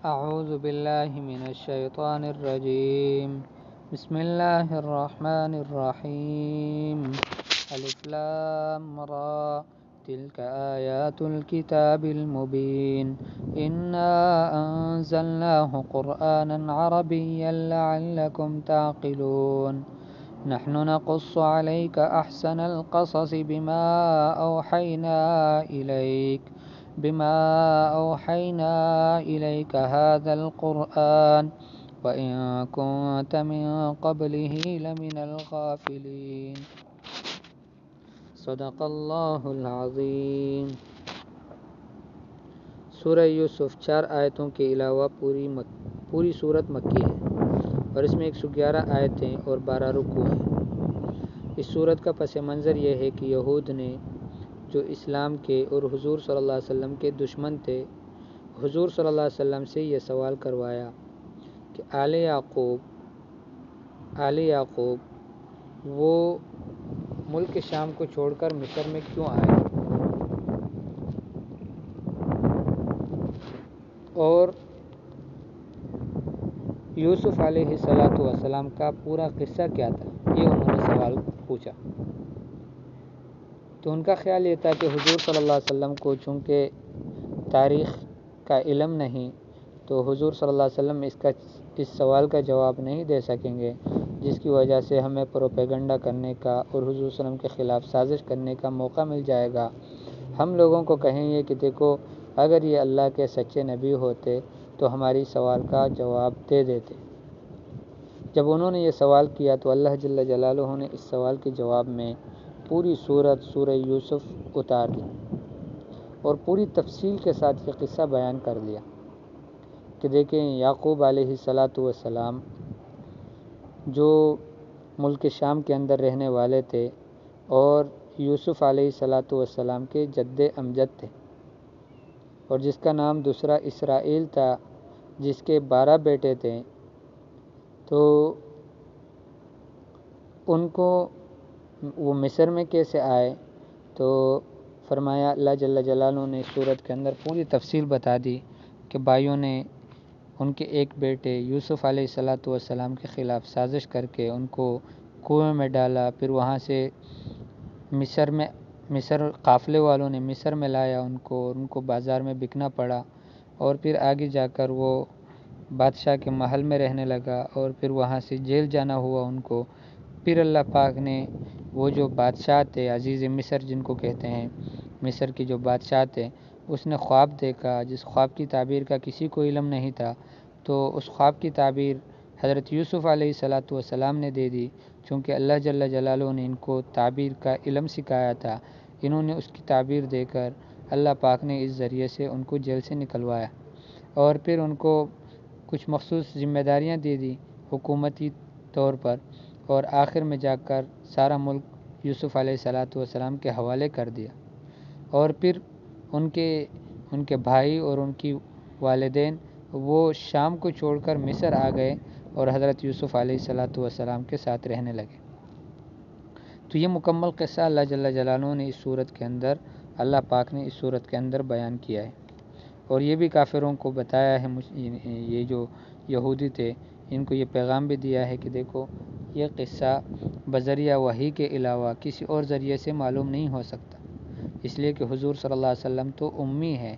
أعوذ بالله من الشيطان الرجيم. بسم الله الرحمن الرحيم. ألف لام را تلك آيات الكتاب المبين إنا أنزلناه قرآنا عربيا لعلكم تعقلون. نحن نقص عليك أحسن القصص بما أوحينا إليك هذا القرآن وإن كنت من قبله لمن الغافلين. صدق اللہ العظیم. سورہ یوسف 4 آیتوں کے علاوہ پوری سورت مکی ہے اور اس میں 111 آیتیں اور 12 رکوع ہیں. اس سورت کا پس منظر یہ ہے کہ یہود نے جو اسلام کے اور حضور صلی اللہ علیہ وسلم کے دشمن تھے، حضور صلی اللہ علیہ وسلم سے یہ سوال کروایا کہ آل یعقوب وہ ملک شام کو چھوڑ کر مصر میں کیوں آئے، اور یوسف علیہ السلام کا پورا قصہ کیا تھا. یہ انہوں نے سوال پوچھا. تو ان کا خیال یہ تھا کہ حضور صلی اللہ علیہ وسلم کو چونکہ تاریخ کا علم نہیں، تو حضور صلی اللہ علیہ وسلم اس سوال کا جواب نہیں دے سکیں گے، جس کی وجہ سے ہمیں پروپیگنڈا کرنے کا اور حضور صلی اللہ علیہ وسلم کے خلاف سازش کرنے کا موقع مل جائے گا. ہم لوگوں کو کہیں گے کہ دیکھو، اگر یہ اللہ کے سچے نبی ہوتے تو ہماری سوال کا جواب دے دیتے. جب انہوں نے یہ سوال کیا تو اللہ جل جلالہ نے اس سوال کے جواب میں پوری سورہ یوسف اتار دی اور پوری تفصیل کے ساتھ یہ قصہ بیان کر دیا کہ دیکھیں، یعقوب علیہ السلام جو ملک شام کے اندر رہنے والے تھے اور یوسف علیہ السلام کے جد امجد تھے، اور جس کا نام دوسرا اسرائیل تھا، جس کے 12 بیٹے تھے. تو ان کو وہ مصر میں کیسے آئے، تو فرمایا اللہ جل جلالہ نے سورت کے اندر پوری تفصیل بتا دی کہ بھائیوں نے ان کے ایک بیٹے یوسف علیہ السلام کے خلاف سازش کر کے ان کو کنویں میں ڈالا، پھر وہاں سے مصر قافلے والوں نے مصر میں لایا ان کو بازار میں بکنا پڑا، اور پھر آگے جا کر وہ بادشاہ کے محل میں رہنے لگا، اور پھر وہاں سے جیل جانا ہوا ان کو. پھر اللہ پاک نے وہ جو بادشاہ تھے عزیز مصر جن کو کہتے ہیں، مصر کی جو بادشاہ تھے، اس نے خواب دیکھا جس خواب کی تعبیر کا کسی کو علم نہیں تھا. تو اس خواب کی تعبیر حضرت یوسف علیہ السلام نے دے دی. چونکہ اللہ جل جلالہ نے ان کو تعبیر کا علم سکھایا تھا، انہوں نے اس کی تعبیر دے کر اللہ پاک نے اس ذریعے سے ان کو جیل سے نکلوایا، اور پھر ان کو کچھ مخصوص ذمہ داریاں دے دی حکومتی طور پر، اور آخر میں جا کر سارا ملک یوسف علیہ السلام کے حوالے کر دیا. اور پھر ان کے بھائی اور ان کی والدین وہ شام کو چھوڑ کر مصر آ گئے اور حضرت یوسف علیہ السلام کے ساتھ رہنے لگے. تو یہ مکمل قصہ اللہ جل جلالہ نے اس صورت کے اندر، اللہ پاک نے اس صورت کے اندر بیان کیا ہے. اور یہ بھی کافروں کو بتایا ہے، یہ جو یہودی تھے ان کو یہ پیغام بھی دیا ہے کہ دیکھو، یہ قصہ بذریعہ وحی کے علاوہ کسی اور ذریعے سے معلوم نہیں ہو سکتا، اس لیے کہ حضور صلی اللہ علیہ وسلم تو امی ہے،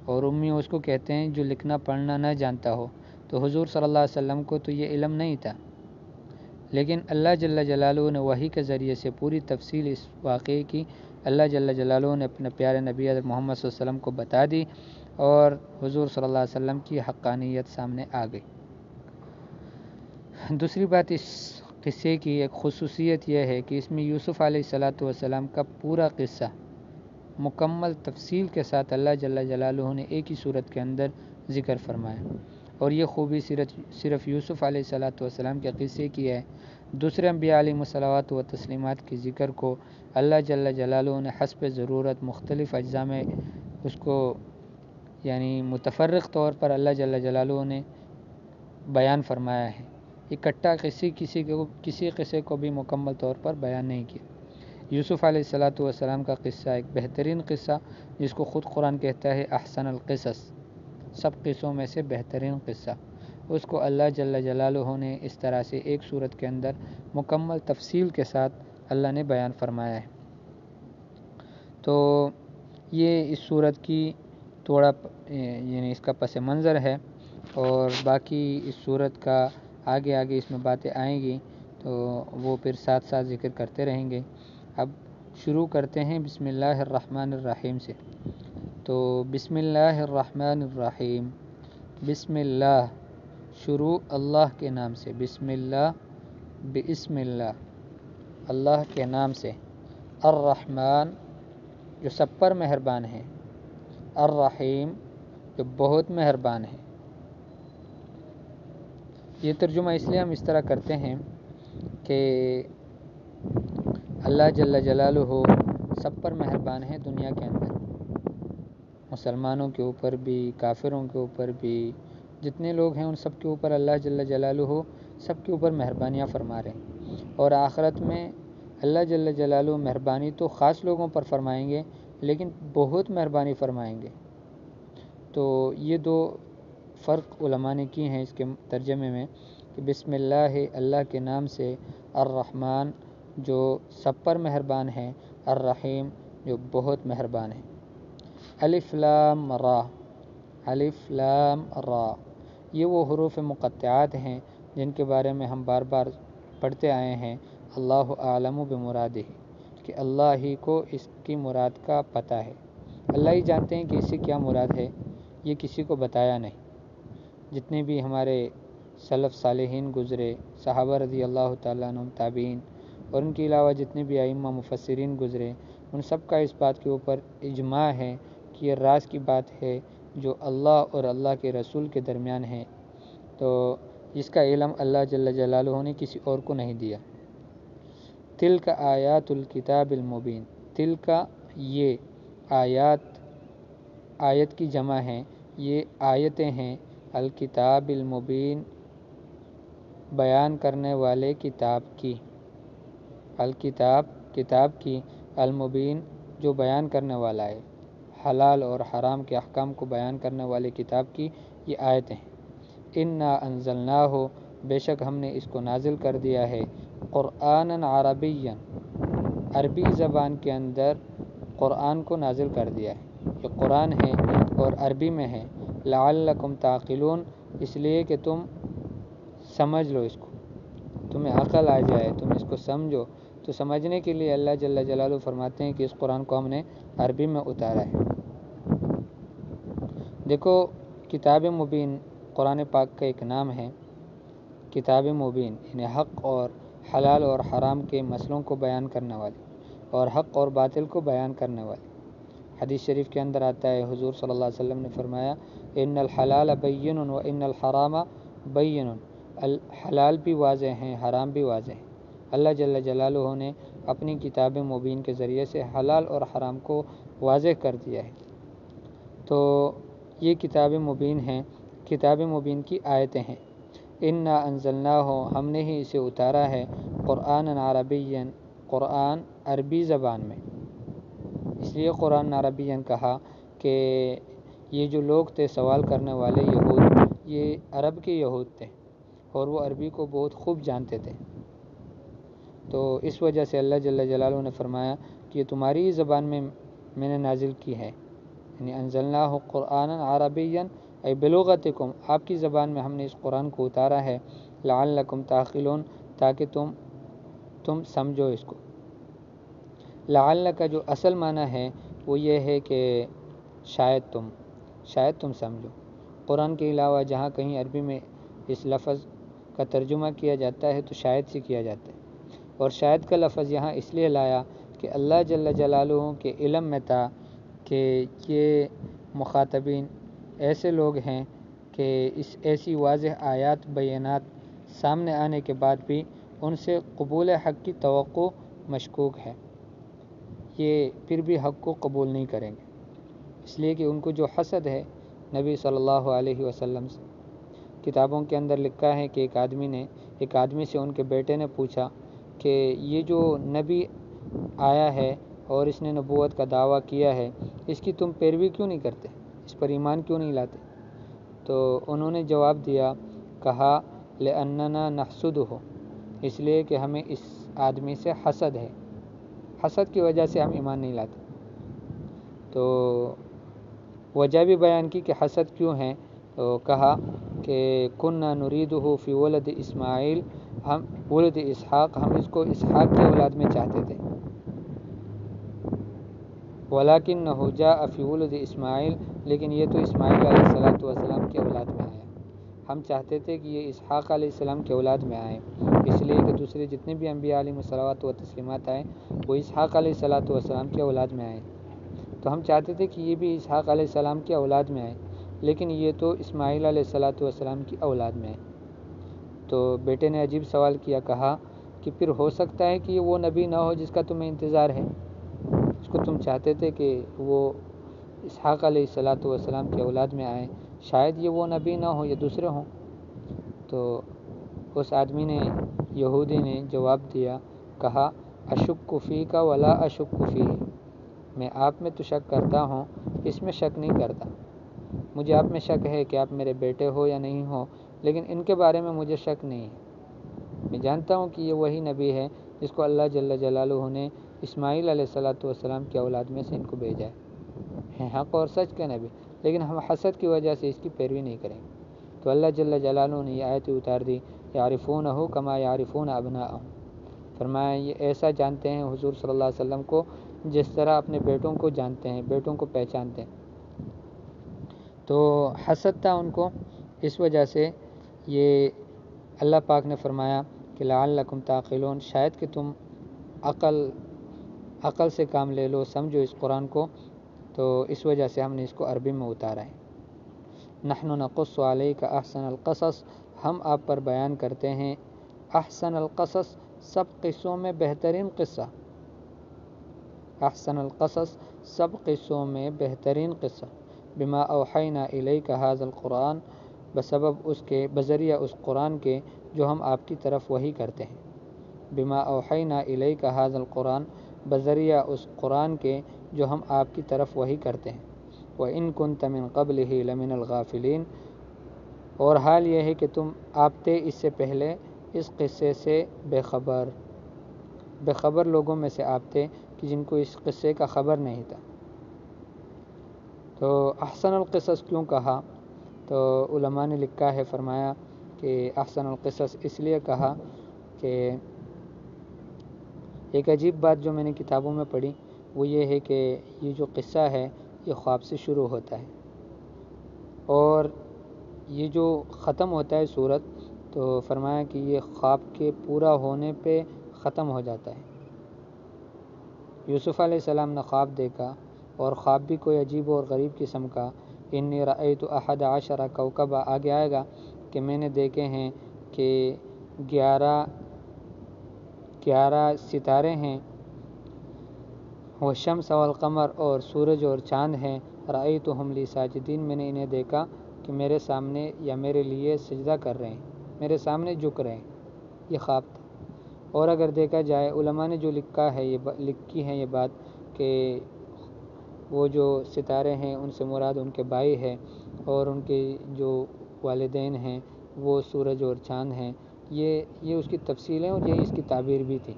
اور امی اس کو کہتے ہیں جو لکھنا پڑھنا نہ جانتا ہو. تو حضور صلی اللہ علیہ وسلم کو تو یہ علم نہیں تھا، لیکن اللہ جل جلالہ نے وحی کے ذریعے سے پوری تفصیل اس واقعے کی اللہ جل جلالہ نے اپنے پیارے نبی حضرت محمد صلی اللہ علیہ وسلم کو بتا دی، اور حضور صلی اللہ علیہ وسلم کی حقانیت سامنے آ گئی. دوسری بات، اس قصے کی ایک خصوصیت یہ ہے کہ اس میں یوسف علیہ السلام کا پورا قصہ مکمل تفصیل کے ساتھ اللہ جل جلالہ نے ایک ہی صورت کے اندر ذکر فرمایا. اور یہ خوبی صرف یوسف علیہ السلام کے قصے کی ہے. دوسرے انبیاء علیہ الصلوات و تسلیمات کے ذکر کو اللہ جل جلالہ نے حسب ضرورت مختلف اجزاء میں اس کو یعنی متفرق طور پر اللہ جل جلالہ نے بیان فرمایا ہے. اکٹھا کسی قصے کو بھی مکمل طور پر بیان نہیں کیا. یوسف علیہ السلام کا قصہ ایک بہترین قصہ، جس کو خود قرآن کہتا ہے احسن القصص، سب قصوں میں سے بہترین قصہ، اس کو اللہ جل جلالہ نے اس طرح سے ایک صورت کے اندر مکمل تفصیل کے ساتھ اللہ نے بیان فرمایا ہے۔ تو یہ اس صورت کی تھوڑا یعنی اس کا پس منظر ہے، اور باقی اس صورت کا آگے اس میں باتیں آئیں گی تو وہ پھر ساتھ ساتھ ذکر کرتے رہیں گے۔ اب شروع کرتے ہیں بسم اللہ الرحمن الرحیم سے۔ تو بسم اللہ الرحمن الرحیم، بسم اللہ شروع اللہ کے نام سے، بسم اللہ بسم اللہ اللہ کے نام سے، الرحمن جو سب پر مہربان ہے، الرحیم جو بہت مہربان ہے۔ یہ ترجمہ اس لیے ہم اس طرح کرتے ہیں کہ اللہ جل جلالہ سب پر مہربان ہے دنیا کے اندر، مسلمانوں کے اوپر بھی، کافروں کے اوپر بھی، جتنے لوگ ہیں ان سب کے اوپر اللہ جل جلالہ سب کے اوپر مہربانیاں فرما رہے ہیں، اور آخرت میں اللہ جل جلالہ مہربانی تو خاص لوگوں پر فرمائیں گے لیکن بہت مہربانی فرمائیں گے۔ تو یہ دو فرق علماء نے کی ہیں اس کے ترجمے میں کہ بسم اللہ اللہ کے نام سے، الرحمن جو سب پر مہربان ہے، الرحیم جو بہت مہربان ہے۔ الف لام را، الف لام را یہ وہ حروف مقطعات ہیں جن کے بارے میں ہم بار بار پڑھتے آئے ہیں، اللہ اعلم بمرادہ، کہ اللہ ہی کو اس کی مراد کا پتہ ہے، اللہ ہی جانتے ہیں کہ اس سے کیا مراد ہے، یہ کسی کو بتایا نہیں۔ جتنے بھی ہمارے سلف صالحین گزرے، صحابہ رضی اللہ تعالیٰ عنہ، تابعین، اور ان کے علاوہ جتنے بھی ائمہ مفسرین گزرے، ان سب کا اس بات کے اوپر اجماع ہے کہ یہ راز کی بات ہے جو اللہ اور اللہ کے رسول کے درمیان ہے، تو اس کا علم اللہ جل جلالہ نے کسی اور کو نہیں دیا۔ تلک آیات الکتاب المبین، تلک یہ آیت کی جمع ہے، یہ آیتیں ہیں، الکتاب المبین بیان کرنے والے کتاب کی، الکتاب کتاب کی، المبین جو بیان کرنے والا ہے، حلال اور حرام کے احکام کو بیان کرنے والے کتاب کی یہ آیتیں ہیں۔ انا انزلناہ بے شک ہم نے اس کو نازل کر دیا ہے، قرآنا عربیا عربی زبان کے اندر قرآن کو نازل کر دیا ہے، یہ قرآن ہے اور عربی میں ہے، لعلکم تعقلون اس لیے کہ تم سمجھ لو، اس کو تمہیں عقل آ جائے، تم اس کو سمجھو۔ تو سمجھنے کے لیے اللہ جل جلالہ فرماتے ہیں کہ اس قرآن کو ہم نے عربی میں اتارا ہے۔ دیکھو کتاب مبین قرآن پاک کا ایک نام ہے، کتاب مبین یعنی حق اور حلال اور حرام کے مسئلوں کو بیان کرنے والی، اور حق اور باطل کو بیان کرنے والی۔ حدیث شریف کے اندر آتا ہے، حضور صلی اللہ علیہ وسلم نے فرمایا، ان الحلال بین و ان الحرام بین، حلال بھی واضح ہیں، حرام بھی واضح ہیں۔ اللہ جل جلالہ نے اپنی کتاب مبین کے ذریعے سے حلال اور حرام کو واضح کر دیا ہے۔ تو یہ کتاب مبین ہیں، کتاب مبین کی آیتیں ہیں۔ انا انزلناہ ہم نے ہی اسے اتارا ہے، قرآن عربیا قرآن عربی زبان میں، اس لیے قرآن عربی کہا کہ یہ جو لوگ تھے سوال کرنے والے یہود، یہ عرب کے یہود تھے اور وہ عربی کو بہت خوب جانتے تھے، تو اس وجہ سے اللہ جل جلالہ نے فرمایا کہ یہ تمہاری ہی زبان میں نے نازل کی ہے، یعنی انزلناہ قرآنا عربیا ای بلغتکم، آپ کی زبان میں ہم نے اس قرآن کو اتارا ہے، لعلکم تعقلون تاکہ تم سمجھو اس کو۔ لعل کا جو اصل معنی ہے وہ یہ ہے کہ شاید تم سمجھو۔ قرآن کے علاوہ جہاں کہیں عربی میں اس لفظ کا ترجمہ کیا جاتا ہے تو شاید سے کیا جاتا ہے، اور شاید کا لفظ یہاں اس لیے لایا کہ اللہ جل جلالہ کے علم میں تھا کہ یہ مخاطبین ایسے لوگ ہیں کہ اس ایسی واضح آیات بینات سامنے آنے کے بعد بھی ان سے قبول حق کی توقع مشکوک ہے، یہ پھر بھی حق کو قبول نہیں کریں گے، اس لیے کہ ان کو جو حسد ہے نبی صلی اللہ علیہ وسلم سے۔ کتابوں کے اندر لکھا ہے کہ ایک آدمی سے ان کے بیٹے نے پوچھا کہ یہ جو نبی آیا ہے اور اس نے نبوت کا دعویٰ کیا ہے، اس کی تم پیروی کیوں نہیں کرتے، اس پر ایمان کیوں نہیں لاتے؟ تو انہوں نے جواب دیا، کہا لأننا نحسدہ، اس لیے کہ ہمیں اس آدمی سے حسد ہے، حسد کی وجہ سے ہم ایمان نہیں لاتے۔ تو وجہ بھی بیان کی کہ حسد کیوں ہے، تو کہا کہ کننا نریدہ فی ولد اسماعیل، ہم ولد اسحاق، ہم اس کو اسحاق کی اولاد میں چاہتے تھے، ولیکنہ جاء فی ولد اسماعیل، لیکن یہ تو اسماعیل علیہ السلام کی اولاد میں آیا، ہم چاہتے تھے کہ یہ اسحاق علیہ السلام کی اولاد میں آئے، اس لیے کہ دوسرے جتنے بھی انبیاء علیہ الصلوۃ و تسلیمات آئے وہ اسحاق علیہ السلام کی اولاد میں آئے، تو ہم چاہتے تھے کہ یہ بھی اسحاق علیہ السلام کی اولاد میں آئے، لیکن یہ تو اسماعیل علیہ السلام کی اولاد میں آئے۔ تو بیٹے نے عجیب سوال کیا، کہا کہ پھر ہو سکتا ہے کہ یہ وہ نبی نہ ہو جس کا تمہیں انتظار ہے، اس کو تم چاہتے تھے کہ وہ اسحاق علیہ السلام کی اولاد میں آئے، شاید یہ وہ نبی نہ ہو یا دوسرے ہوں۔ تو اس آدمی نے، یہودی نے جواب دیا، کہا اشک فیک ولا اشک فیہ، میں آپ میں تو شک کرتا ہوں، اس میں شک نہیں کرتا، مجھے آپ میں شک ہے کہ آپ میرے بیٹے ہو یا نہیں ہو، لیکن ان کے بارے میں مجھے شک نہیں ہے، میں جانتا ہوں کہ یہ وہی نبی ہے جس کو اللہ جل جلالہ نے اسماعیل علیہ السلام کی اولاد میں سے ان کو بھیجا ہے حق اور سچ کا نبی، لیکن ہم حسد کی وجہ سے اس کی پیروی نہیں کریں گے۔ تو اللہ جل جلالہ نے یہ آیت اتار دی، یعرفونہ کما یعرفون ابناءہم، فرمایا یہ ایسا جانتے ہیں حضور صلی اللہ علیہ وسلم کو جس طرح اپنے بیٹوں کو جانتے ہیں، بیٹوں کو پہچانتے ہیں۔ تو حسد تھا ان کو، اس وجہ سے یہ اللہ پاک نے فرمایا کہ لعلکم تعقلون، شاید کہ تم عقل سے کام لے لو، سمجھو اس قرآن کو، تو اس وجہ سے ہم نے اس کو عربی میں اتارا ہے۔ نحن نقص علیک احسن القصص، ہم آپ پر بیان کرتے ہیں احسن القصص، سب قصوں میں بہترین قصہ، احسن القصص سب قصوں میں بہترین قصہ، بما اوحینا الیک ھذا القرآن، بسبب اس کے، بذریعہ اس قرآن کے جو ہم آپ کی طرف وحی کرتے ہیں، بما اوحینا الیک ھذا القرآن، بذریعہ اس قرآن کے جو ہم آپ کی طرف وحی کرتے ہیں، وَإِن كُنْتَ مِن قَبْلِهِ لَمِنَ الْغَافِلِينَ، اور حال یہ ہے کہ تم آپ تھے اس سے پہلے اس قصے سے بے خبر لوگوں میں سے آپ تھے کہ جن کو اس قصے کا خبر نہیں تھا۔ تو احسن القصص کیوں کہا، تو علماء نے لکھا ہے، فرمایا کہ احسن القصص اس لیے کہا کہ ایک عجیب بات جو میں نے کتابوں میں پڑھی وہ یہ ہے کہ یہ جو قصہ ہے یہ خواب سے شروع ہوتا ہے، اور یہ جو ختم ہوتا ہے سورت، تو فرمایا کہ یہ خواب کے پورا ہونے پہ ختم ہو جاتا ہے۔ یوسف علیہ السلام نے خواب دیکھا، اور خواب بھی کوئی عجیب اور غریب قسم کا، انی رأیت 11 کوکبا، آگے آئے گا کہ میں نے دیکھے ہیں کہ 11 ستارے ہیں، والشمس والقمر، اور سورج اور چاند ہیں، رأیتہم لی ساجدین، میں نے انہیں دیکھا کہ میرے سامنے یا میرے لیے سجدہ کر رہے ہیں، میرے سامنے جھک رہے ہیں، یہ خواب تھا۔ اور اگر دیکھا جائے علماء نے جو لکھی ہے یہ بات کہ وہ جو ستارے ہیں ان سے مراد ان کے بھائی ہے، اور ان کے جو والدین ہیں وہ سورج اور چاند ہیں، یہ اس کی تفصیلیں اور یہ اس کی تعبیر بھی تھی۔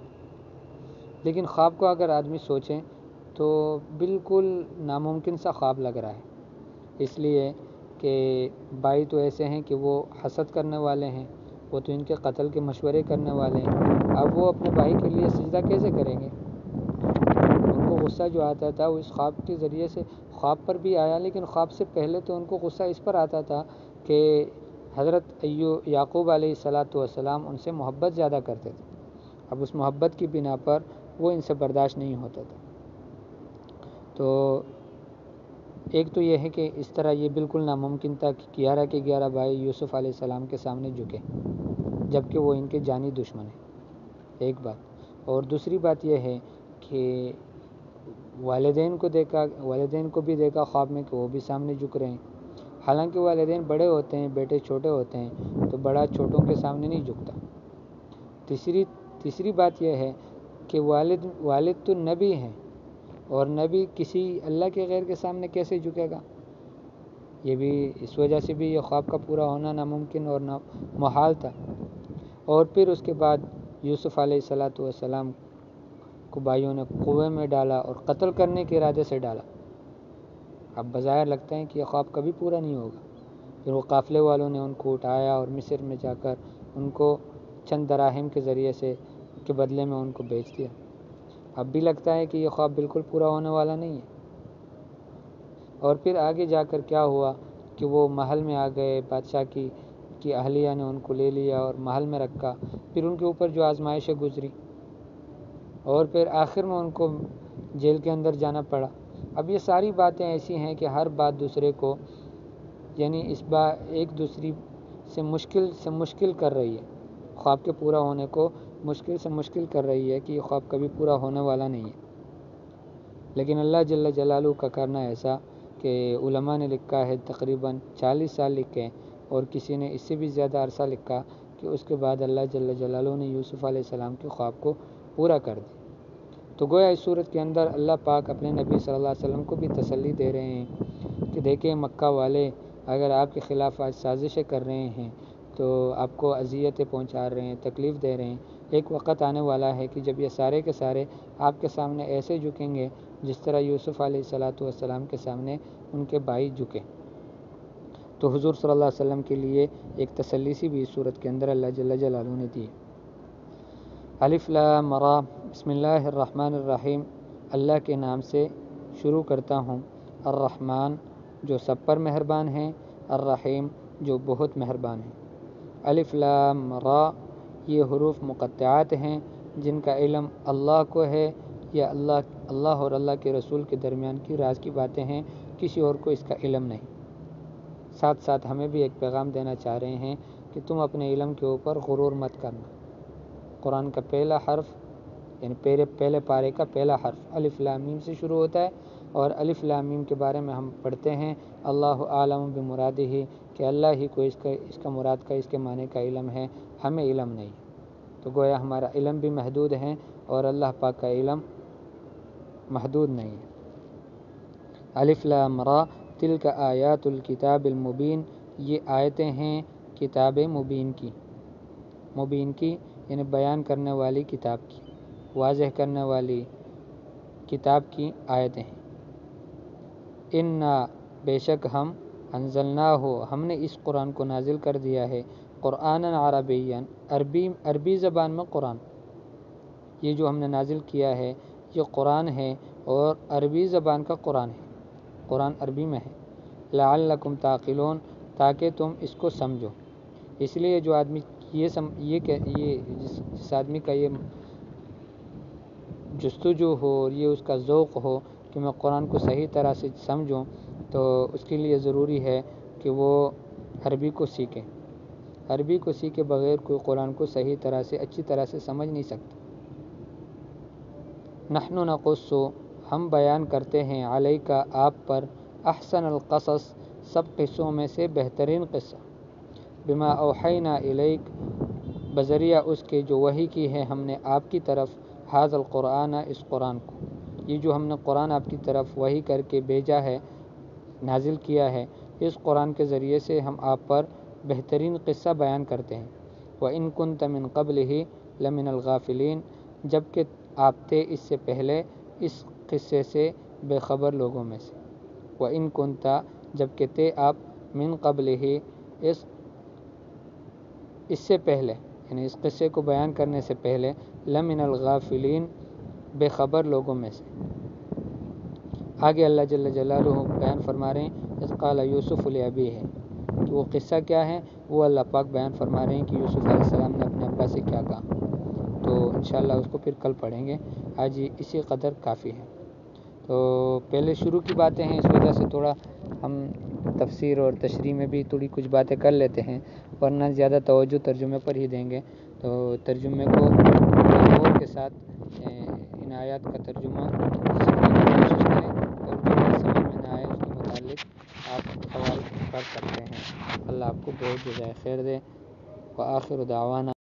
لیکن خواب کو اگر آدمی سوچیں تو بالکل ناممکن سا خواب لگ رہا ہے، اس لیے کہ بھائی تو ایسے ہیں کہ وہ حسد کرنے والے ہیں، وہ تو ان کے قتل کے مشورے کرنے والے ہیں، اب وہ اپنے بھائی کے لیے سجدہ کیسے کریں گے؟ ان کو غصہ جو آتا تھا وہ اس خواب کے ذریعے سے خواب پر بھی آیا، لیکن خواب سے پہلے تو ان کو غصہ اس پر آتا تھا کہ حضرت یعقوب علیہ السلام ان سے محبت زیادہ کرتے تھے، اب اس محبت کی بنا پر وہ ان سے برداشت نہیں ہوتا تھا۔ تو ایک تو یہ ہے کہ اس طرح یہ بالکل ناممکن تھا کہ 11 کے 11 بھائی یوسف علیہ السلام کے سامنے جھکے، جبکہ وہ ان کے جانی دشمن ہیں، ایک بات۔ اور دوسری بات یہ ہے کہ والدین کو بھی دیکھا خواب میں کہ وہ بھی سامنے جھک رہے ہیں، حالانکہ والدین بڑے ہوتے ہیں، بیٹے چھوٹے ہوتے ہیں، تو بڑا چھوٹوں کے سامنے نہیں جھکتا۔ تیسری بات یہ ہے کہ والد تو نبی ہیں، اور نبی کسی اللہ کے غیر کے سامنے کیسے جھکے گا؟ یہ بھی اس وجہ سے بھی یہ خواب کا پورا ہونا ناممکن اور محال تھا۔ اور پھر اس کے بعد یوسف علیہ السلام کو بھائیوں نے کنویں میں ڈالا اور قتل کرنے کے ارادے سے ڈالا۔ اب بظاہر لگتا ہے کہ یہ خواب کبھی پورا نہیں ہوگا۔ پھر وہ قافلے والوں نے ان کو اٹھایا اور مصر میں جا کر ان کو چند دراہم کے ذریعے سے کے بدلے میں ان کو بیچ دیا۔ اب بھی لگتا ہے کہ یہ خواب بالکل پورا ہونے والا نہیں ہے۔ اور پھر آگے جا کر کیا ہوا کہ وہ محل میں آ گئے، بادشاہ کی اہلیہ نے ان کو لے لیا اور محل میں رکھا۔ پھر ان کے اوپر جو آزمائشیں گزری اور پھر آخر میں ان کو جیل کے اندر جانا پڑا۔ اب یہ ساری باتیں ایسی ہیں کہ ہر بات دوسرے کو یعنی اس بات ایک دوسری سے مشکل کر رہی ہے، خواب کے پورا ہونے کو مشکل سے مشکل کر رہی ہے کہ یہ خواب کبھی پورا ہونے والا نہیں ہے۔ لیکن اللہ جل جلالہ کا کرنا ایسا کہ علماء نے لکھا ہے تقریباً 40 سال لکھے، اور کسی نے اس سے بھی زیادہ عرصہ لکھا کہ اس کے بعد اللہ جل جلالہ نے یوسف علیہ السلام کے خواب کو پورا کر دیا۔ تو گویا اس صورت کے اندر اللہ پاک اپنے نبی صلی اللہ علیہ وسلم کو بھی تسلی دے رہے ہیں کہ دیکھیں مکہ والے اگر آپ کے خلاف آج سازشیں کر رہے ہیں تو آپ کو اذیتیں پہنچا رہے ہیں، تکلیف دے رہے ہیں، ایک وقت آنے والا ہے کہ جب یہ سارے کے سارے آپ کے سامنے ایسے جھکیں گے جس طرح یوسف علیہ السلام کے سامنے ان کے بھائی جھکے۔ تو حضور صلی اللہ علیہ وسلم کے لیے ایک تسلی سی بھی اس صورت کے اندر اللہ جل جلالہ نے دی۔ الف لام را، بسم اللہ الرحمن الرحیم، اللہ کے نام سے شروع کرتا ہوں، الرحمن جو سب پر مہربان ہیں، الرحیم جو بہت مہربان ہیں۔ الف لام را یہ حروف مقطعات ہیں جن کا علم اللہ کو ہے، یا اللہ اور اللہ کے رسول کے درمیان کی راز کی باتیں ہیں، کسی اور کو اس کا علم نہیں۔ ساتھ ساتھ ہمیں بھی ایک پیغام دینا چاہ رہے ہیں کہ تم اپنے علم کے اوپر غرور مت کرنا۔ قرآن کا پہلا حرف یعنی پہلے پارے کا پہلا حرف الف لام میم سے شروع ہوتا ہے، اور الف لام میم کے بارے میں ہم پڑھتے ہیں اللہ عالم بمرادہ، کہ اللہ ہی کو اس کا مراد کا اس کے معنی کا علم ہے، ہمیں علم نہیں۔ تو گویا ہمارا علم بھی محدود ہے اور اللہ پاک کا علم محدود نہیں ہے۔ الف لام را تلک آیات الکتاب المبین، یہ آیتیں ہیں کتاب مبین کی یعنی بیان کرنے والی کتاب کی، واضح کرنے والی کتاب کی آیتیں ہیں۔ انا بے شک ہم انزلناہ ہم نے اس قرآن کو نازل کر دیا ہے، قرآن عربیًا عربی زبان میں قرآن، یہ جو ہم نے نازل کیا ہے یہ قرآن ہے اور عربی زبان کا قرآن ہے، قرآن عربی میں ہے، لعلکم تعقلون تاکہ تم اس کو سمجھو۔ اس لیے جو آدمی جس آدمی کا یہ جستجو ہو اور یہ اس کا ذوق ہو کہ میں قرآن کو صحیح طرح سے سمجھوں، تو اس کے لیے ضروری ہے کہ وہ عربی کو سیکھے۔ عربی کو سیکھے بغیر کوئی قرآن کو صحیح طرح سے اچھی طرح سے سمجھ نہیں سکتا۔ نحن نقص ہم بیان کرتے ہیں علیک آپ پر، احسن القصص سب قصوں میں سے بہترین قصہ، بما اوحینا الیک بذریعہ اس کے جو وحی کی ہے ہم نے آپ کی طرف، ھذا القرآن اس قرآن کو، یہ جو ہم نے قرآن آپ کی طرف وحی کر کے بھیجا ہے، نازل کیا ہے، اس قرآن کے ذریعے سے ہم آپ پر بہترین قصہ بیان کرتے ہیں۔ وَإِن كُنْتَ مِن قَبْلِهِ لَمِنَ الْغَافِلِينَ جبکہ آپ تھے اس سے پہلے اس قصے سے بے خبر لوگوں میں سے۔ وَإِن كُنْتَ جبکہ تھے آپ من قبلہ اس سے پہلے یعنی اس قصے کو بیان کرنے سے پہلے، لمن الغافلین بے خبر لوگوں میں سے۔ آگے اللہ جل جلالہ بیان فرما رہے ہیں اذ قال یوسف لابیہ، کہ وہ قصہ کیا ہے وہ اللہ پاک بیان فرما رہے ہیں کہ یوسف علیہ السلام نے اپنے ابا سے کیا کہا۔ تو انشاءاللہ اس کو پھر کل پڑھیں گے، آج اسی قدر کافی ہے۔ تو پہلے شروع کی باتیں ہیں، اس وجہ سے تھوڑا ہم تفسیر اور تشریح میں بھی تھوڑی کچھ باتیں کر لیتے ہیں، ورنہ زیادہ توجہ ترجمے پر ہی دیں گے۔ تو ترجمے کو غور کے ساتھ ان آیات کا ترجمہ سیکھنے کی کوشش کریں، اور جو بھی سمجھ میں نہ آئے اس کے متعلق آپ سوال کر سکتے ہیں۔ اللہ آپ کو بہت جزائے خیر دے۔ وآخر دعوانا